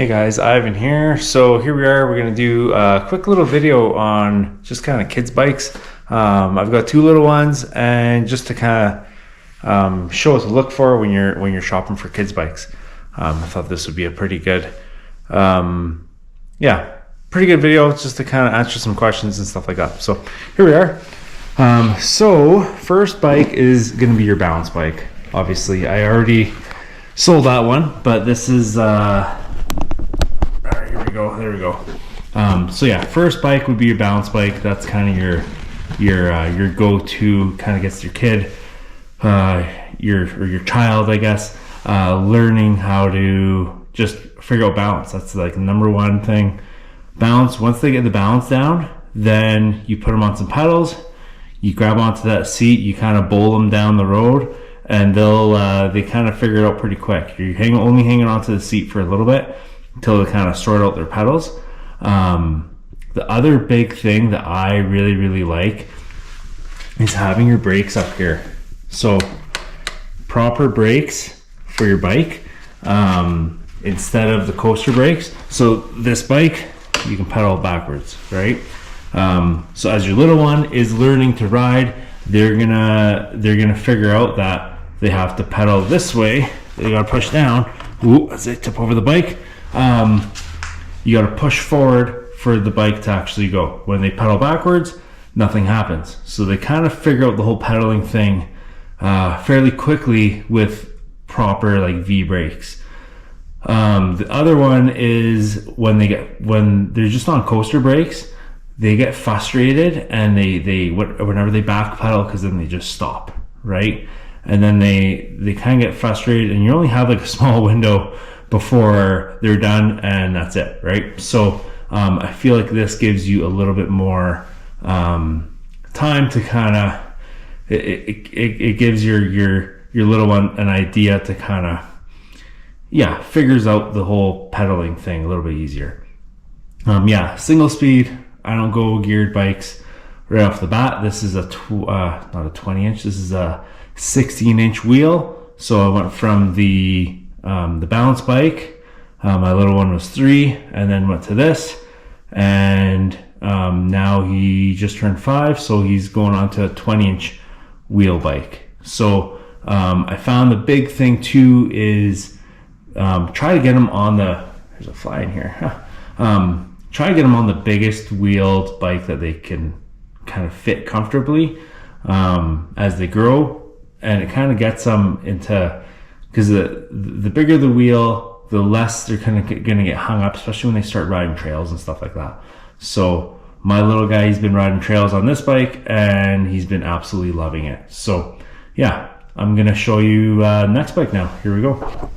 Hey guys, Ivan here. So here we are, we're going to do a quick little video on just kind of kids bikes. I've got two little ones, and just to kind of show what to look for when you're shopping for kids bikes. I thought this would be a pretty good pretty good video just to kind of answer some questions and stuff like that. So here we are. So first bike is going to be your balance bike. Obviously I already sold that one, but this is there we go. So yeah, first bike would be your balance bike. That's kind of your go-to, kind of gets your kid, your child, I guess, learning how to just figure out balance. That's like the number one thing. Balance. Once they get the balance down, then you put them on some pedals, you grab onto that seat, you kind of bowl them down the road, and they kind of figure it out pretty quick. You're only hanging onto the seat for a little bit until they kind of sort out their pedals. The other big thing that I really like is having your brakes up here. So proper brakes for your bike, instead of the coaster brakes. So this bike, you can pedal backwards, right? So as your little one is learning to ride, they're gonna figure out that they have to pedal this way. They gotta push down. Ooh, as they tip over the bike, you gotta push forward for the bike to actually go. When they pedal backwards, nothing happens. So they kind of figure out the whole pedaling thing fairly quickly with proper like V brakes. The other one is when they're just on coaster brakes, they get frustrated and whenever they backpedal, because then they just stop, right? And then they kind of get frustrated, and you only have like a small window before they're done, and that's it, right? So I feel like this gives you a little bit more time to kind of it gives your little one an idea to kind of figures out the whole pedaling thing a little bit easier. Single speed. I don't go geared bikes right off the bat. This is not a 20 inch. This is a 16 inch wheel. So I went from the balance bike. My little one was 3, and then went to this, and now he just turned 5, so he's going on to a 20 inch wheel bike. So I found the big thing too is try to get him on there's a fly in here. Try to get them on the biggest wheeled bike that they can kind of fit comfortably as they grow, and it kind of gets them into, because the bigger the wheel, the less they're kind of going to get hung up, especially when they start riding trails and stuff like that. So my little guy, he's been riding trails on this bike, and he's been absolutely loving it. So yeah, I'm going to show you next bike now. Here we go.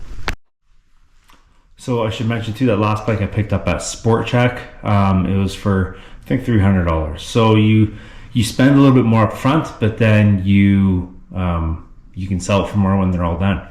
So I should mention too, that last bike I picked up at Sport Check. It was for, I think, $300. So you spend a little bit more up front, but then you can sell it for more when they're all done.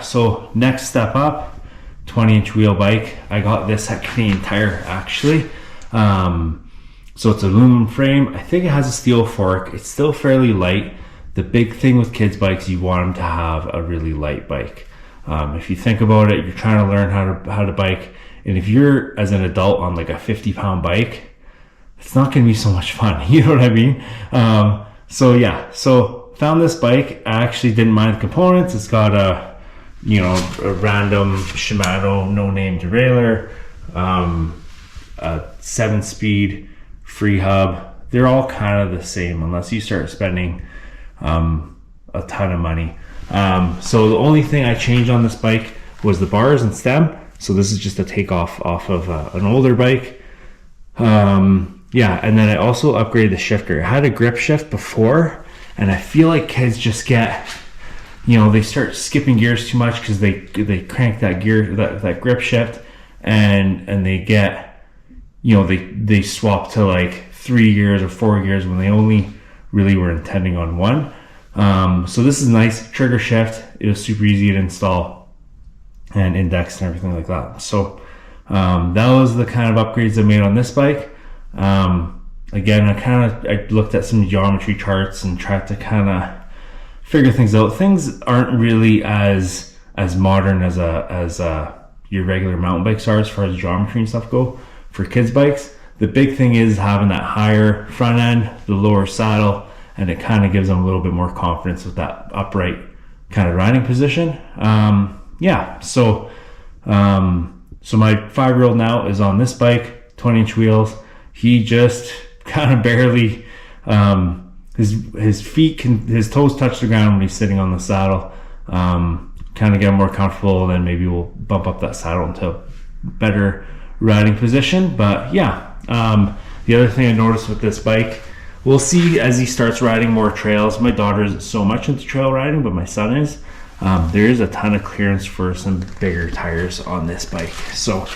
So next step up, 20 inch wheel bike. I got this at Canadian Tire actually. So it's an aluminum frame. I think it has a steel fork. It's still fairly light. The big thing with kids bikes, you want them to have a really light bike. If you think about it, you're trying to learn how to bike, and if you're as an adult on like a 50-pound bike, it's not going to be so much fun. You know what I mean? So found this bike. I actually didn't mind the components. It's got a random Shimano no-name derailleur, a 7-speed free hub. They're all kind of the same unless you start spending a ton of money. So the only thing I changed on this bike was the bars and stem. So this is just a takeoff off of an older bike. And then I also upgraded the shifter. I had a grip shift before, and I feel like kids just get, they start skipping gears too much because they crank that gear, that grip shift, and they get, they swap to like 3 gears or 4 gears when they only really were intending on one. So this is nice trigger shift. It was super easy to install and index and everything like that. So that was the kind of upgrades I made on this bike. Again, I looked at some geometry charts and tried to kind of figure things out. Things aren't really as modern as a your regular mountain bikes are as far as geometry and stuff go. For kids bikes, the big thing is having that higher front end, the lower saddle, and it kind of gives them a little bit more confidence with that upright kind of riding position. So my 5-year-old now is on this bike, 20-inch wheels. He just kind of barely, his toes touch the ground when he's sitting on the saddle. Kind of get him more comfortable, then maybe we'll bump up that saddle into a better riding position. But the other thing I noticed with this bike, we'll see as he starts riding more trails. My daughter isn't so much into trail riding, but my son is. There is a ton of clearance for some bigger tires on this bike. So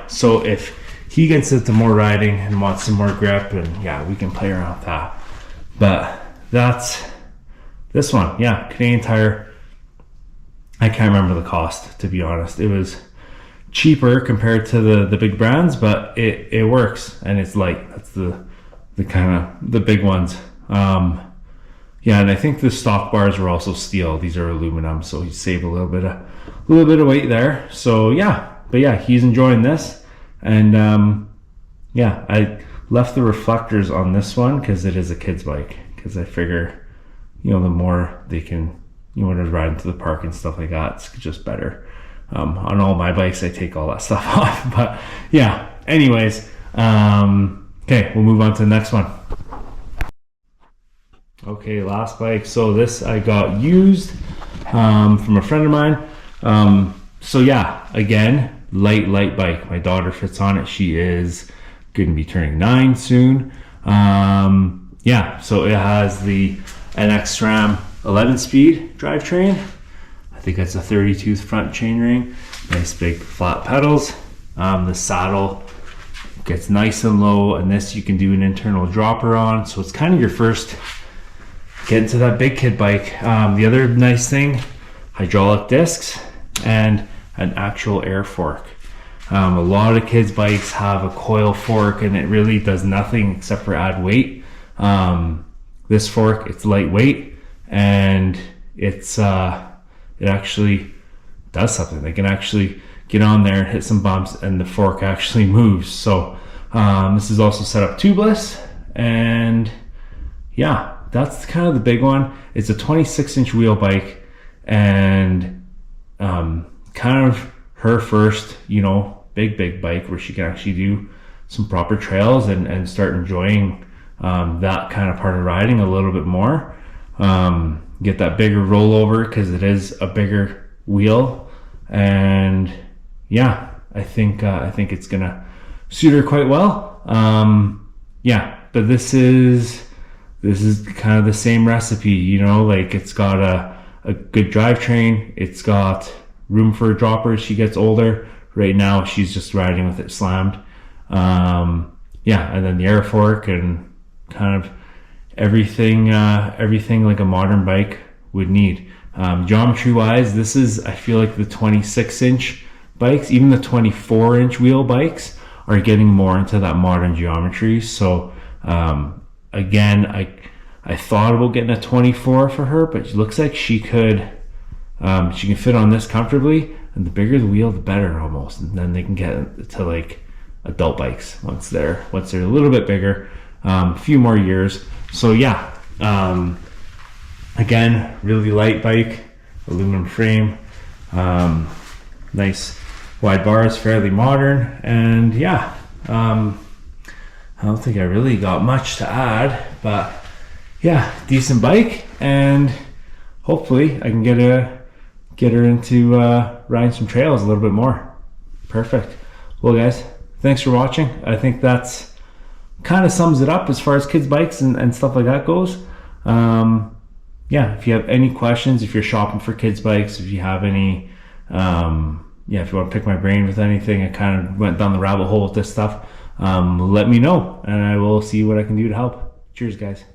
so if he gets into more riding and wants some more grip, and we can play around with that. But that's this one. Canadian Tire. I can't remember the cost, to be honest. It was cheaper compared to the big brands, but it works, and it's light. That's the kind of the big ones. And I think the stock bars were also steel. These are aluminum, so you save a little bit of weight there. So he's enjoying this, and I left the reflectors on this one because it is a kid's bike. Because I figure, the more they can, when I ride into the park and stuff like that, it's just better. On all my bikes, I take all that stuff off. But anyways, okay, we'll move on to the next one. Okay, last bike. So this I got used from a friend of mine. Again, light bike. My daughter fits on it. She is going to be turning 9 soon. So it has the NX SRAM 11-speed drivetrain. I think that's a 30-tooth front chainring. Nice big flat pedals. The saddle gets nice and low, and this you can do an internal dropper on. So it's kind of your first get into that big kid bike. The other nice thing, hydraulic discs and an actual air fork. A lot of kids bikes have a coil fork, and it really does nothing except for add weight. This fork, it's lightweight, and it actually does something. They can actually get on there, hit some bumps, and the fork actually moves. So this is also set up tubeless, and that's kind of the big one. It's a 26-inch wheel bike, and kind of her first, big bike where she can actually do some proper trails and start enjoying that kind of part of riding a little bit more. Get that bigger rollover because it is a bigger wheel, and I think it's gonna suit her quite well. But this is kind of the same recipe, like it's got a good drivetrain. It's got room for a dropper as she gets older. Right now she's just riding with it slammed. And then the air fork and kind of everything like a modern bike would need. Geometry wise, this is, I feel like the 26-inch bikes, even the 24-inch wheel bikes are getting more into that modern geometry. So again, I thought about getting a 24 for her, but it looks like she can fit on this comfortably, and the bigger the wheel the better almost, and then they can get to like adult bikes once they're a little bit bigger, a few more years. So again, really light bike, aluminum frame, nice wide bars, fairly modern, and I don't think I really got much to add, but decent bike, and hopefully I can get her into riding some trails a little bit more. Perfect. Well guys, thanks for watching. I think that's kind of sums it up as far as kids bikes and stuff like that goes. If you have any questions, if you're shopping for kids bikes, if you have any if you want to pick my brain with anything, I kind of went down the rabbit hole with this stuff, let me know and I will see what I can do to help. Cheers guys.